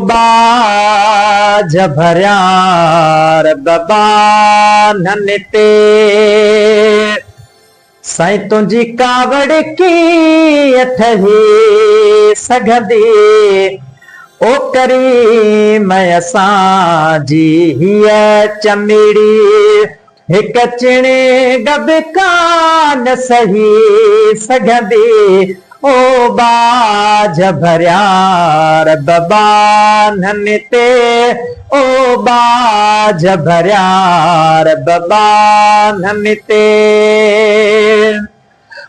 बाज भरिया रब्बा नन ते साईं तुंहिंजी कावड़ कीअं ठही सघंदी ओ करीम असांजी हीअ चमिड़ी हिक चिणे गब कान सही सघंदी ओ बाज भरिया रब्बा नन ते ओ बाज भरिया रब्बा नन ते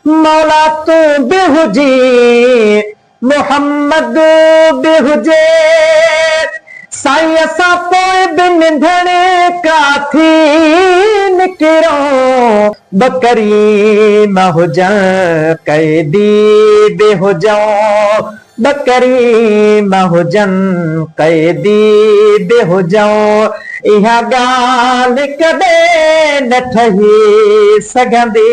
मौला तू बेहुजी मोहम्मद बेहुजे साईं असां पोइ बि निंढण काथी निकिरो बकरी न हुजनि कैदी बि हुजो बकरी न हुजनि कैदी बि हुजो इहा ॻाल्हि कॾहिं न ठही सघंदी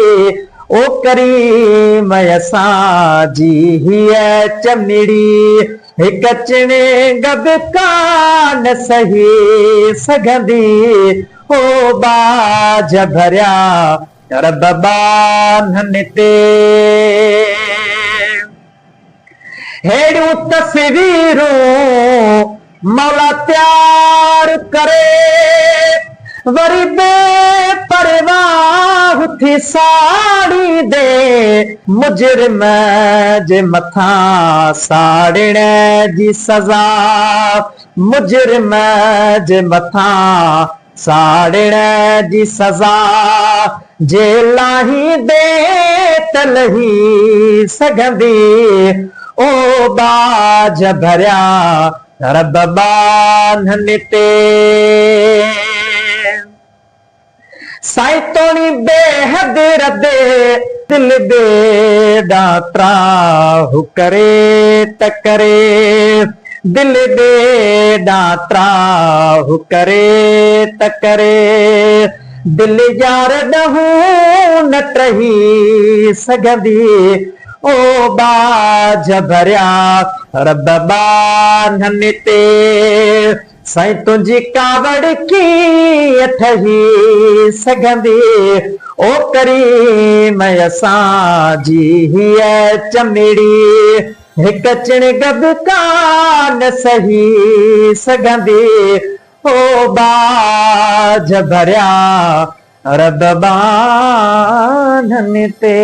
ओ करीम असांजी हीअ चमिड़ी हिक चिणे गब कान सही सघंदी ओ बाज भरिया रब्बा नन ते हेड़ियूं तस्वीरूं मौला तयार करे वरी बेपरवाह थी साड़ी दे मुजरिम जे मथां साड़ण जी सज़ा मुजरिम जे मथां साड़ण जी सज़ा जे लाही दे तलही सघंदी ओ बाज भरिया रब्बा नन ते साईं तोणी बेहद रदे दिल दे ॾातरा करे त करे दिल दे ॾातरा करे त करे दिल यार ॾहूं न टही सघंदी ओ बाज भरिया रब्बा नन ते साईं तुंहिंजी कावड़ कीअं ठही सघंदी ओ करीम असांजी हीअ चमिड़ी हिक चिण गब कान सही सघंदी ओ बाज भरिया रब्बा नन ते